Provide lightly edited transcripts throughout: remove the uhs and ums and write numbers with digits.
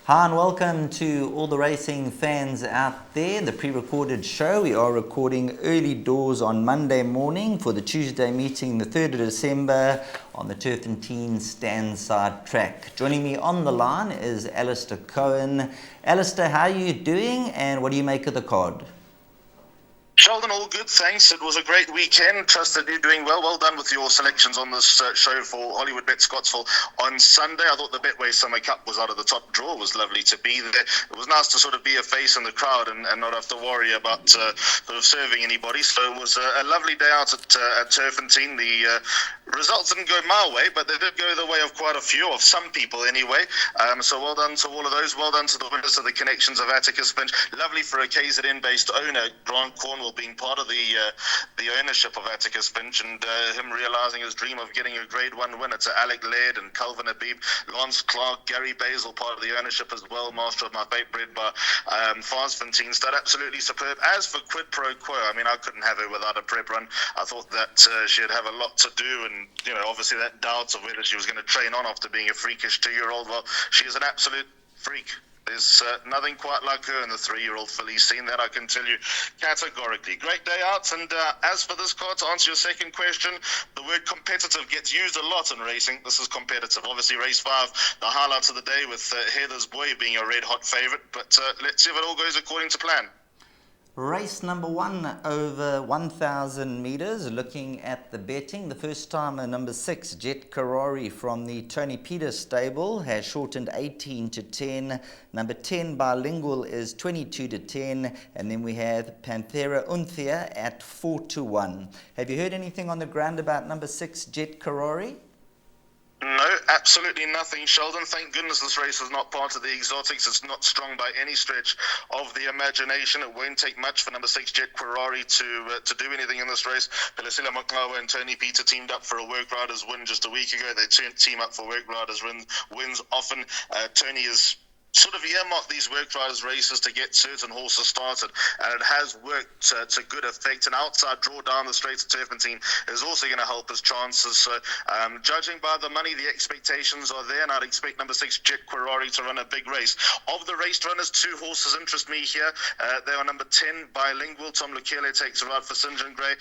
Hi and welcome to all the racing fans out there. The pre-recorded show. We are recording early doors on Monday morning for the Tuesday meeting, the 3rd of December, on the Turffontein Standside track. Joining me on the line is Alistair Cohen. Alistair, how are you doing and what do you make of the card? Sheldon, all good, thanks. It was a great weekend. Trust that you're doing well. Well done with your selections on this show for Hollywoodbets Scottsville on Sunday. I thought the Betway Summer Cup was out of the top draw. It was lovely to be there. It was nice to sort of be a face in the crowd and not have to worry about sort of serving anybody. So it was a lovely day out at Turffontein. The results didn't go my way, but they did go the way of quite a few, of some people anyway. So well done to all of those. Well done to the winners of the Connections of Atticus Finch. Lovely for a KZN-based owner, Grant Cornwall, being part of the ownership of Atticus Finch and him realising his dream of getting a Grade 1 winner to Alec Laird and Calvin Habib, Lance Clark, Gary Basil, part of the ownership as well, master of my fate bred by Fontein. Stud absolutely superb. As for Quid Pro Quo, I mean, I couldn't have her without a prep run. I thought that she'd have a lot to do, and you know, obviously that doubts of whether she was going to train on after being a freakish 2-year-old. Well, she is an absolute freak. There's nothing quite like her in the 3-year-old filly scene, that I can tell you categorically. Great day out, and as for this card, to answer your second question, the word competitive gets used a lot in racing. This is competitive. Obviously, race 5, the highlight of the day with Heather's Boy being a red-hot favourite, but let's see if it all goes according to plan. Race number 1 over 1,000 metres. Looking at the betting, the first timer, number 6, Jet Karari from the Tony Peters stable, has shortened 18 to 10. Number 10, Bilingual, is 22 to 10. And then we have Panthera Unthia at 4 to 1. Have you heard anything on the ground about number 6, Jet Karari? No, absolutely nothing, Sheldon. Thank goodness this race is not part of the exotics. It's not strong by any stretch of the imagination. It won't take much for number 6, Jet Karari, to do anything in this race. Pelisila Makawa and Tony Peter teamed up for a Work Riders win just a week ago. They team up for Work Riders wins often. Tony is sort of earmark these Work Riders races to get certain horses started, and it has worked to good effect. An outside draw down the straight to Turffontein is also going to help his chances. So judging by the money, the expectations are there, and I'd expect number 6, Jet Karari, to run a big race. Of the race runners, 2 horses interest me here. They are number 10, Bilingual. Tom Lukele takes a ride for St. John Gray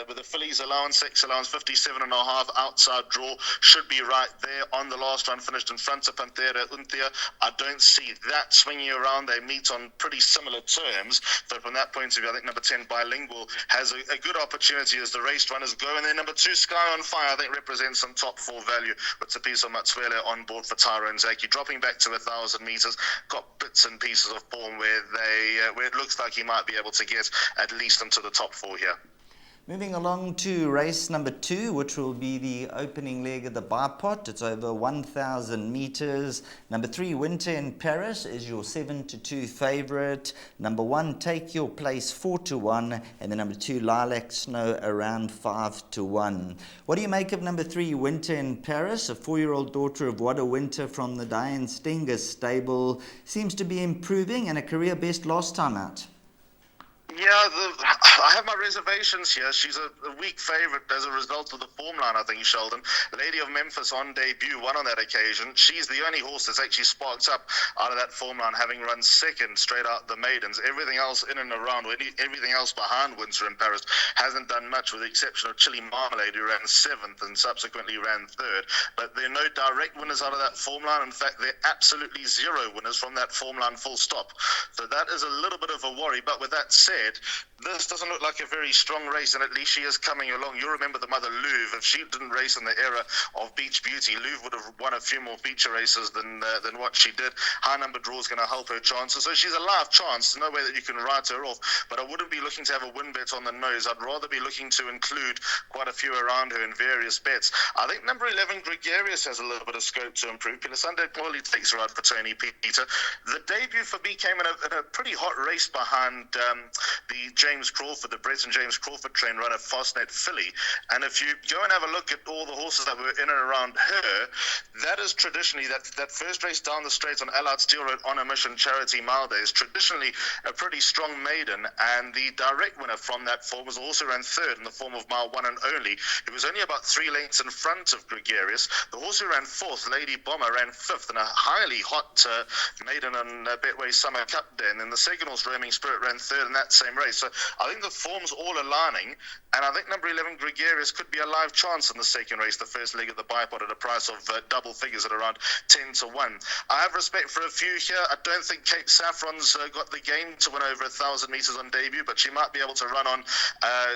with the fillies allowance, 6 allowance, 57.5. Outside draw should be right there on the last run, finished in front of Panthera Unthia. I don't see that swinging around. They meet on pretty similar terms, but from that point of view, I think number 10, Bilingual, has a good opportunity as the race runners go. And then number 2, Sky on Fire, I think represents some top 4 value with Tapiso Matsuele on board for Tyrone Zaki, dropping back to 1,000 metres. Got bits and pieces of form where it looks like he might be able to get at least into the top 4 here. Moving along to race number 2, which will be the opening leg of the bipot. It's over 1,000 metres. Number 3, Winter in Paris, is your 7 to 2 favourite. Number 1, Take Your Place, 4 to 1. And the number 2, Lilac Snow, around 5 to 1. What do you make of number 3, Winter in Paris? A 4-year-old daughter of Wada Winter from the Diane Stenger stable. Seems to be improving, and a career best last time out. Yeah, I have my reservations here. She's a weak favourite as a result of the form line, I think, Sheldon. Lady of Memphis on debut won on that occasion. She's the only horse that's actually sparked up out of that form line, having run second straight out the maidens. Everything else in and around, everything else behind Windsor in Paris hasn't done much, with the exception of Chili Marmalade, who ran 7th and subsequently ran 3rd. But there are no direct winners out of that form line. In fact, there are absolutely 0 winners from that form line, full stop. So that is a little bit of a worry. But with that said, this doesn't look like a very strong race, and at least she is coming along. You remember the mother Louvre. If she didn't race in the era of Beach Beauty, Louvre would have won a few more feature races than what she did. High number draw is going to help her chances. So she's a live chance. There's no way that you can write her off. But I wouldn't be looking to have a win bet on the nose. I'd rather be looking to include quite a few around her in various bets. I think number 11, Gregarious, has a little bit of scope to improve. Pilasande Paulie takes a ride for Tony Peter. The debut for me came in a pretty hot race behind the James Crawford, the Brett and James Crawford train runner, Fastnet Filly. And if you go and have a look at all the horses that were in and around her, that is traditionally, that first race down the straight on Allied Steel Road on a Mission Charity Mile Day is traditionally a pretty strong maiden. And the direct winner from that form was also ran third in the form of Mile One and Only. It was only about 3 lengths in front of Gregarious. The horse who ran fourth, Lady Bomber, ran fifth in a highly hot maiden on Betway Summer Cup Day. And then the second horse, Roaming Spirit, ran third in that same race. So I think the form's all aligning. And I think number 11, Gregarious, could be a live chance in the second race, the first leg of the bipod, at a price of double figures at around 10 to 1. I have respect for a few here. I don't think Cape Saffron's got the game to win over 1,000 metres on debut, but she might be able to run on.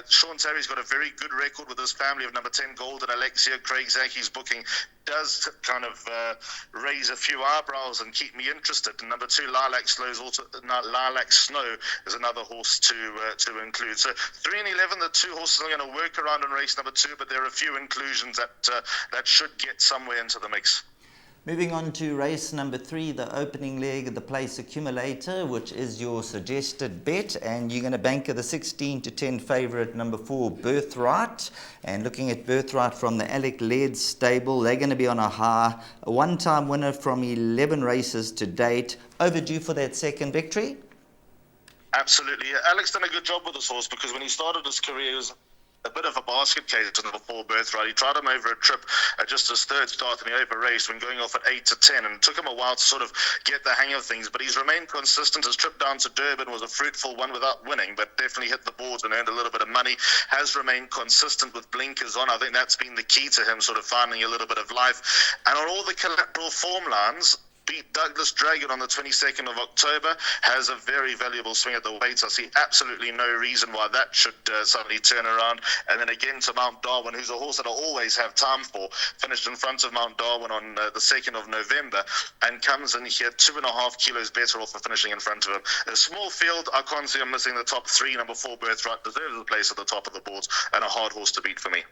Sean Terry's got a very good record with his family of number 10, Golden Alexia. Craig Zaki's booking does kind of raise a few eyebrows and keep me interested. And number 2, Lilac Snow is another horse to include. So 3 and 11, the two horses are going to work around in race number 2, but there are a few inclusions that should get somewhere into the mix. Moving on to race number 3, the opening leg of the Place Accumulator, which is your suggested bet, and you're going to bank the 16 to 10 favourite number 4, Birthright. And looking at Birthright from the Alec Laird stable, they're going to be on a high, a one-time winner from 11 races to date, overdue for that second victory. Absolutely. Alex done a good job with this horse, because when he started his career, he was a bit of a basket case in the 4 Birthright. He tried him over a trip at just his third start in the over race when going off at 8 to 10, and it took him a while to sort of get the hang of things, but he's remained consistent. His trip down to Durban was a fruitful one without winning, but definitely hit the boards and earned a little bit of money. Has remained consistent with blinkers on. I think that's been the key to him sort of finding a little bit of life. And on all the collateral form lines, beat Douglas Dragon on the 22nd of October, has a very valuable swing at the weights. I see absolutely no reason why that should suddenly turn around. And then again to Mount Darwin, who's a horse that I always have time for, finished in front of Mount Darwin on the 2nd of November, and comes in here 2.5 kilos better off for finishing in front of him. A small field, I can't see him missing the top 3. Number 4, Birthright, deserves a place at the top of the boards, and a hard horse to beat for me.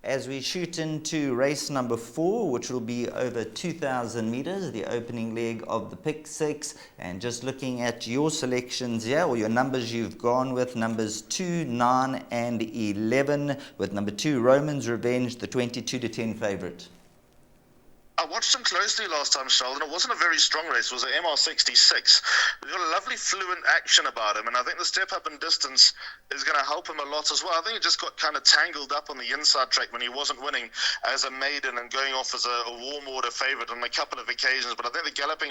As we shoot into race number 4, which will be over 2,000 metres, the opening leg of the Pick 6, and just looking at your selections here, or your numbers you've gone with, numbers 2, 9 and 11, with number 2, Roman's Revenge, the 22 to 10 favourite. I watched him closely last time, Sheldon. It wasn't a very strong race. It was an MR66. He's got a lovely fluent action about him, and I think the step up in distance is going to help him a lot as well. I think he just got kind of tangled up on the inside track when he wasn't winning as a maiden and going off as a warm water favourite on a couple of occasions. But I think the galloping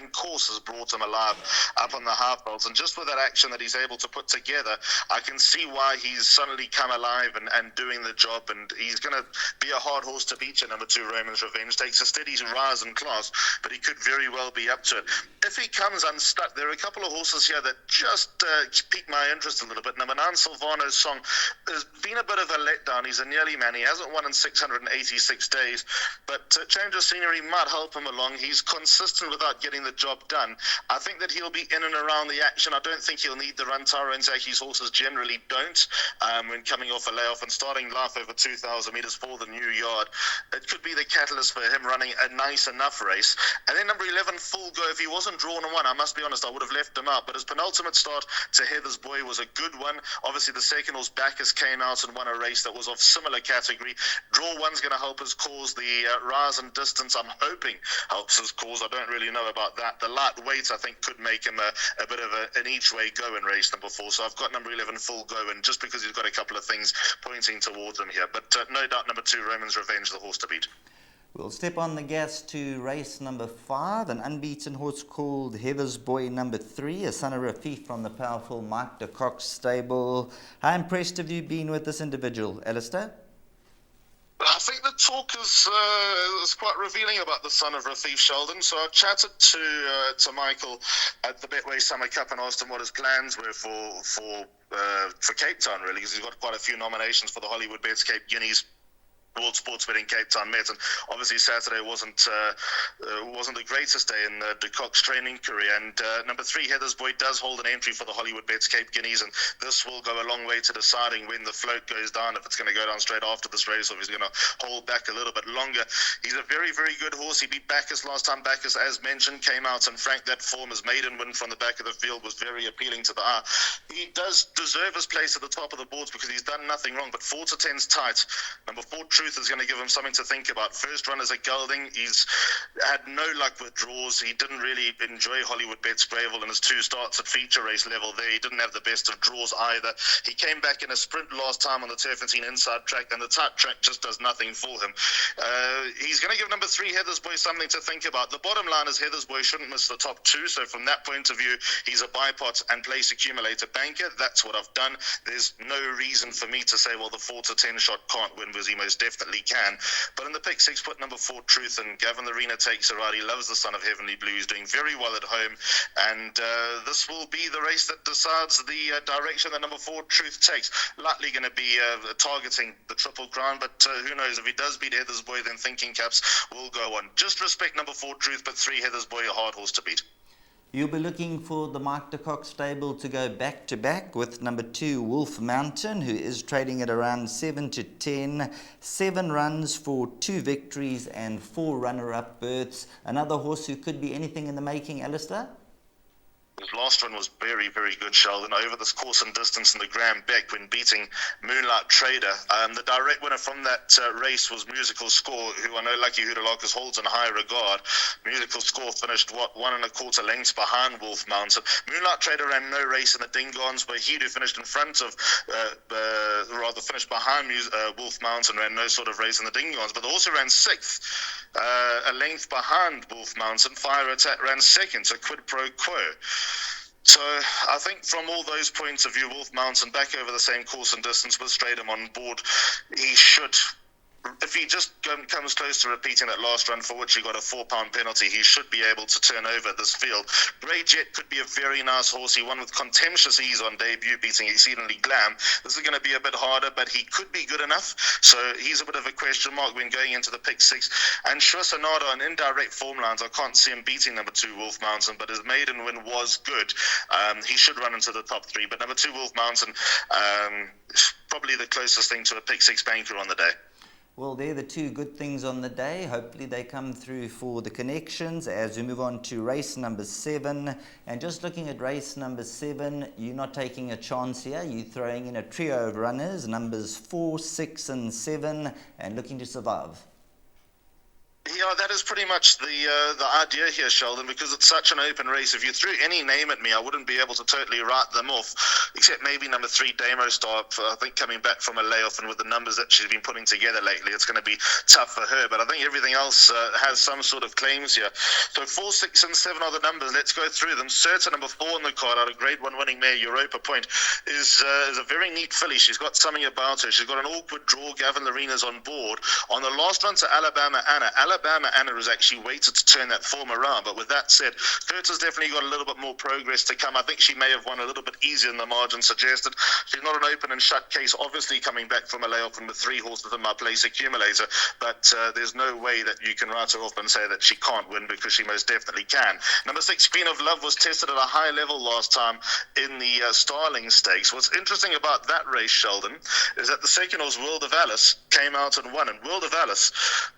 course has brought him alive up on the half belts. And just with that action that he's able to put together, I can see why he's suddenly come alive and doing the job. And he's going to be a hard horse to beat, number 2, Roman's Revenge. Takes a steady rise in class, but he could very well be up to it. If he comes unstuck, there are a couple of horses here that just pique my interest a little bit. Number 9, Silvano's Song, has been a bit of a letdown. He's a nearly man. He hasn't won in 686 days, but change of scenery might help him along. He's consistent without getting the job done. I think that he'll be in and around the action. I don't think he'll need the run. Taro and Zaki's horses generally don't when coming off a layoff and starting life over 2,000 metres for the new yard. It could be the catalyst for him running a nice enough race. And then number 11, Full Go. If he wasn't drawn and won, I must be honest, I would have left him out. But his penultimate start to Heather's Boy was a good one. Obviously, the second horse, Bacchus, came out and won a race that was of similar category. Draw one's going to help his cause. The rise in distance, I'm hoping, helps his cause. I don't really know about that. The lightweight, I think, could make him a bit of an each-way go in race number 4. So I've got number 11, Full Go, and just because he's got a couple of things pointing towards him here. But no doubt number 2, Roman's Revenge, the horse to beat. We'll step on the gas to race number 5, an unbeaten horse called Heather's Boy number 3, a son of Rafif from the powerful Mike de Kock stable. How impressed have you been with this individual, Alistair? I think the talk is quite revealing about the son of Rafif, Sheldon. So I chatted to Michael at the Betway Summer Cup and asked him what his plans were for Cape Town, really, because he's got quite a few nominations for the Hollywoodbets Cape Guineas World Sports Betting Cape Town met, and obviously Saturday wasn't the greatest day in de Kock's training career. And number 3, Heather's Boy, does hold an entry for the Hollywoodbets Cape Guineas, and this will go a long way to deciding when the float goes down, if it's going to go down straight after this race, or if he's going to hold back a little bit longer. He's a very, very good horse. He beat Bacchus last time. Bacchus, as mentioned, came out and franked that form. His maiden win from the back of the field was very appealing to the eye. He does deserve his place at the top of the boards because he's done nothing wrong, but 4 to 10's tight. Number 4, Truth, is going to give him something to think about. First run is a gelding. He's had no luck with draws. He didn't really enjoy Hollywoodbets Greyville in his 2 starts at feature race level there. He didn't have the best of draws either. He came back in a sprint last time on the Turffontein inside track, and the tight track just does nothing for him. He's going to give number 3, Heather's Boy, something to think about. The bottom line is Heather's Boy shouldn't miss the top 2, so from that point of view, he's a bipot and place accumulator banker. That's what I've done. There's no reason for me to say, well, the 4 to 10 shot can't win, because he most definitely can. But in the pick 6, put number 4, Truth, and Gavin Arena takes her out. He loves the Son of Heavenly Blue. He's doing very well at home, and this will be the race that decides the direction that number 4, Truth, takes. Likely going to be targeting the Triple Crown, but who knows? If he does beat Heather's Boy, then thinking caps will go on. Just respect number 4, Truth, but 3, Heather's Boy, a hard horse to beat. You'll be looking for the Mike de Kock stable to go back-to-back with number 2, Wolf Mountain, who is trading at around 7 to 10. 7 runs for 2 victories and 4 runner-up berths. Another horse who could be anything in the making, Alistair? His last run was very, very good, Sheldon, over this course and distance in the Graham Beck when beating Moonlight Trader. The direct winner from that race was Musical Score, who I know Lucky Hoodalakis holds in high regard. Musical Score finished, 1 1/4 lengths behind Wolf Mountain. Moonlight Trader ran no race in the Dingons, but he who finished in front of, finished behind Wolf Mountain, ran no sort of race in the Dingons, but also ran 6th, a length behind Wolf Mountain. Fire Attack ran 2nd, so quid pro quo. So I think from all those points of view, Wolf Mountain back over the same course and distance with Stratham on board, he should, if he just comes close to repeating that last run for which he got a £4 penalty, he should be able to turn over this field. Grey Jet could be a very nice horse. He won with contemptuous ease on debut, beating Exceedingly Glam. This is going to be a bit harder, but he could be good enough. So he's a bit of a question mark when going into the pick 6. And Shua Sonata on indirect form lines, I can't see him beating number 2, Wolf Mountain, but his maiden win was good. He should run into the top 3. But number 2, Wolf Mountain, probably the closest thing to a pick 6 banker on the day. Well, they're the 2 good things on the day. Hopefully they come through for the connections as we move on to race number 7. And just looking at race number 7, you're not taking a chance here. You're throwing in a trio of runners, numbers 4, 6 and 7, and looking to survive. Yeah, that is pretty much the idea here, Sheldon, because it's such an open race. If you threw any name at me, I wouldn't be able to totally write them off, except maybe number 3, Damo Star. I think coming back from a layoff and with the numbers that she's been putting together lately, it's going to be tough for her. But I think everything else has some sort of claims here. So 4, 6 and 7 are the numbers. Let's go through them. Certa, number 4 on the card, out of Grade 1 winning mare, Europa Point, is a very neat filly. She's got something about her. She's got an awkward draw. Gavin Larina's on board. On the last run to Alabama Anna has actually waited to turn that form around. But with that said, Curtis definitely got a little bit more progress to come. I think she may have won a little bit easier than the margin suggested. She's not an open and shut case, obviously coming back from a layoff and with 3 horses in my place accumulator. But there's no way that you can write her off and say that she can't win, because she most definitely can. Number 6, Queen of Love, was tested at a high level last time in the Starling Stakes. What's interesting about that race, Sheldon, is that the second horse, World of Alice, came out and won. And World of Alice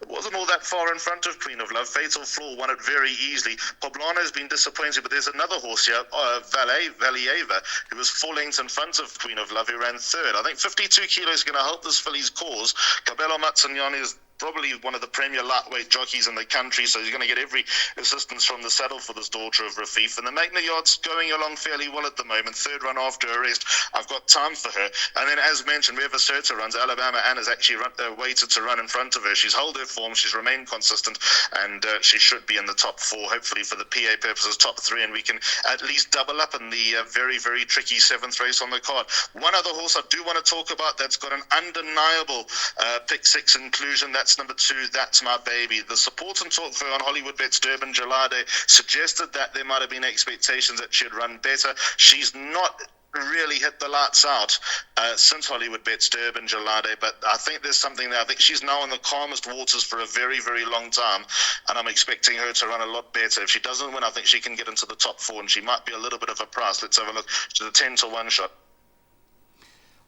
wasn't all that far in front of Queen of Love. Fatal Flaw won it very easily. Poblano's been disappointed, but there's another horse here, Valieva, who was 4 lengths in front of Queen of Love, who ran 3rd. I think 52 kilos is going to help this filly's cause. Cabello Mazzaniani is probably one of the premier lightweight jockeys in the country, so he's going to get every assistance from the saddle for this daughter of Rafif. And the Magna Yard's going along fairly well at the moment. 3rd run after arrest. I've got time for her. And then, as mentioned, wherever Certa runs, Alabama Anna's actually waited to run in front of her. She's held her form, she's remained consistent, and she should be in the top 4, hopefully for the PA purposes, top 3, and we can at least double up in the very, very tricky 7th race on the card. One other horse I do want to talk about that's got an undeniable pick 6 inclusion. That's number 2, That's My Baby. The support and talk for her on Hollywoodbets Durban July Day suggested that there might have been expectations that she'd run better. She's not really hit the lights out since Hollywoodbets Durbanville, but I think there's something there. I think she's now in the calmest waters for a very, very long time, and I'm expecting her to run a lot better. If she doesn't win, I think she can get into the top 4, and she might be a little bit of a price. Let's have a look. She's a 10-to-1 shot.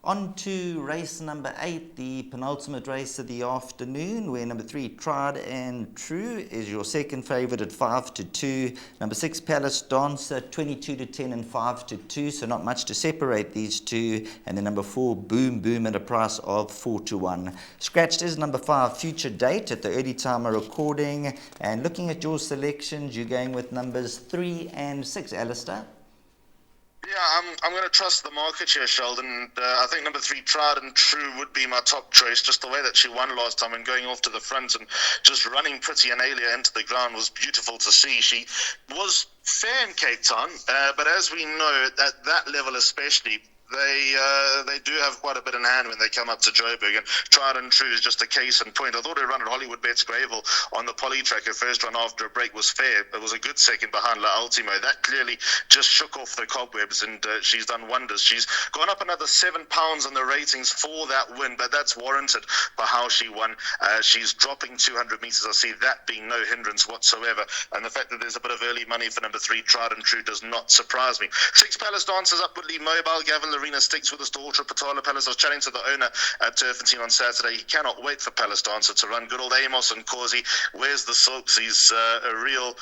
On to race number 8, the penultimate race of the afternoon, where number 3, Tried and True, is your second favourite at 5-2. Number 6, Palace Dancer, 22-10 and 5-2, so not much to separate these two. And then number 4, Boom Boom, at a price of 4-1. Scratched is number 5, Future Date, at the early time of recording. And looking at your selections, you're going with numbers 3 and 6, Alistair. Yeah, I'm going to trust the market here, Sheldon. I think number 3, Tried and True, would be my top choice. Just the way that she won last time and going off to the front and just running Pretty and Alia into the ground was beautiful to see. She was fair in Cape Town, but as we know, at that level especially, they do have quite a bit in hand when they come up to Joburg, and Tried and True is just a case in point. I thought her run at Hollywoodbets Greyville on the poly track, her first run after a break, was fair. It was a good second behind La Ultimo. That clearly just shook off the cobwebs, and she's done wonders. She's gone up another 7 pounds in the ratings for that win, but that's warranted by how she won. She's dropping 200 metres. I see that being no hindrance whatsoever, and the fact that there's a bit of early money for number 3, Tried and True, does not surprise me. 6, Palace Dancers, upwardly mobile. Gavin Arena sticks with us to Ultra Patala Palace. I was chatting to the owner at Turffontein on Saturday. He cannot wait for Palace Dancer to run. Good old Amos and Causey. Where's the Silks? He's a real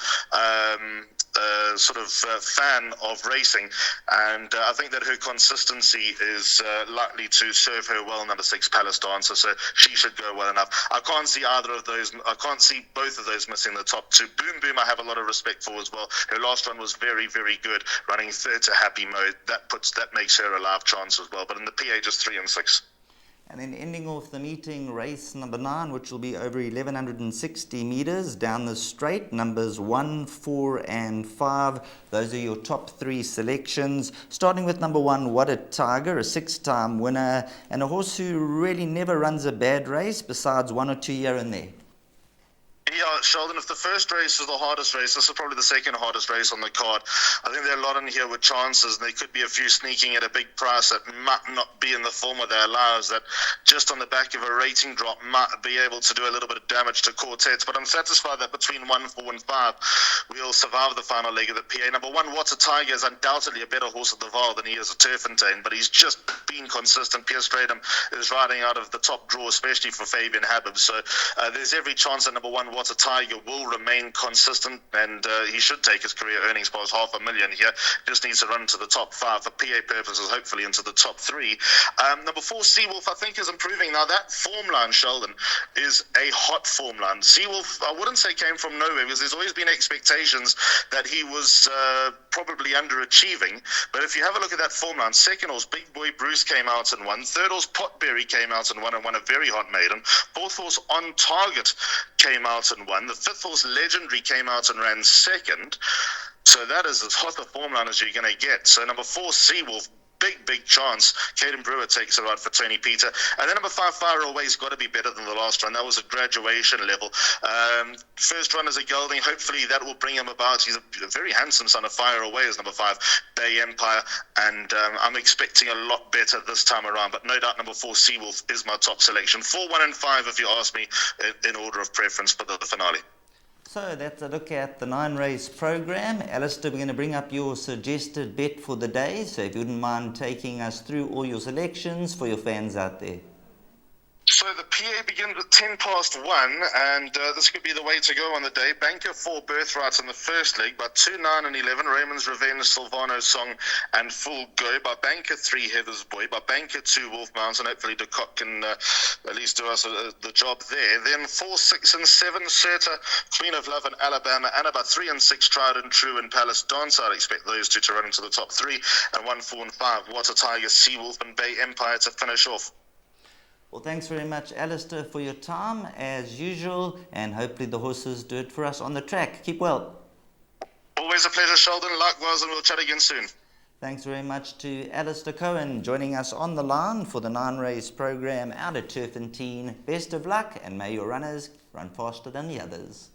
fan of racing, and I think that her consistency is likely to serve her well, number 6, Palace Dancer, so she should go well enough. I can't see either of those. I can't see both of those missing the top 2. Boom Boom, I have a lot of respect for as well. Her last run was very, very good, running third to Happy Mode. That makes her a live chance as well, but in the PA, just 3 and 6. And then ending off the meeting, race number 9, which will be over 1,160 metres down the straight, numbers 1, 4 and 5. Those are your top 3 selections. Starting with number 1, What a Tiger, a 6-time winner, and a horse who really never runs a bad race, besides 1 or 2 here and there. Yeah, Sheldon, if the first race is the hardest race, this is probably the second hardest race on the card. I think there are a lot in here with chances, and there could be a few sneaking at a big price that might not be in the form of their allows, that just on the back of a rating drop might be able to do a little bit of damage to quartets. But I'm satisfied that between 1, 4 and 5, we'll survive the final leg of the PA. Number 1, What a Tiger, is undoubtedly a better horse at the Vaal than he is at Turffontein, but he's just been consistent. Pierce Stradham is riding out of the top draw, especially for Fabian Habib. So there's every chance that number 1, What a Tiger, will remain consistent, and he should take his career earnings past $500,000 here. Just needs to run to the top 5 for PA purposes, hopefully into the top 3. Number 4, Seawolf, I think is improving. Now that form line, Sheldon, is a hot form line. Seawolf, I wouldn't say came from nowhere, because there's always been expectations that he was probably underachieving. But if you have a look at that form line, second horse, Big Boy Bruce, came out and won. Third horse, Potberry, came out and won a very hot maiden. Fourth horse, On Target, came out and won. The fifth horse, Legendary, came out and ran second. So that is as hot a form line as you're going to get. So number 4, Seawolf, big chance. Caden Brewer takes it right for Tony Peter. And then number 5, Fire Away's got to be better than the last run. That was a graduation level. First run is a gelding. Hopefully that will bring him about. He's a very handsome son of Fire Away as number 5, Bay Empire. And I'm expecting a lot better this time around. But no doubt number 4, Seawolf, is my top selection. 4, 1 and 5, if you ask me, in order of preference for the finale. So that's a look at the 9-race program. Alistair, we're going to bring up your suggested bet for the day. So if you wouldn't mind taking us through all your selections for your fans out there. So the PA begins at 1, and this could be the way to go on the day. Banker 4, Birthrights in the first leg, by 2, 9 and 11, Raymond's Revenge, Silvano's Song, and Full Go. By Banker 3, Heather's Boy. By Banker 2, Wolf Mountain. Hopefully De Kock can at least do us the job there. Then 4, 6 and 7, Serta, Queen of Love, and Alabama. And by 3 and 6, Tried and True, and Palace Dance. I'd expect those two to run into the top 3. And 1, 4 and 5, What a Tiger, Seawolf, and Bay Empire to finish off. Well, thanks very much, Alistair, for your time, as usual, and hopefully the horses do it for us on the track. Keep well. Always a pleasure, Sheldon. Likewise, and we'll chat again soon. Thanks very much to Alistair Cohen joining us on the line for the 9-race program out at Turffontein. Best of luck, and may your runners run faster than the others.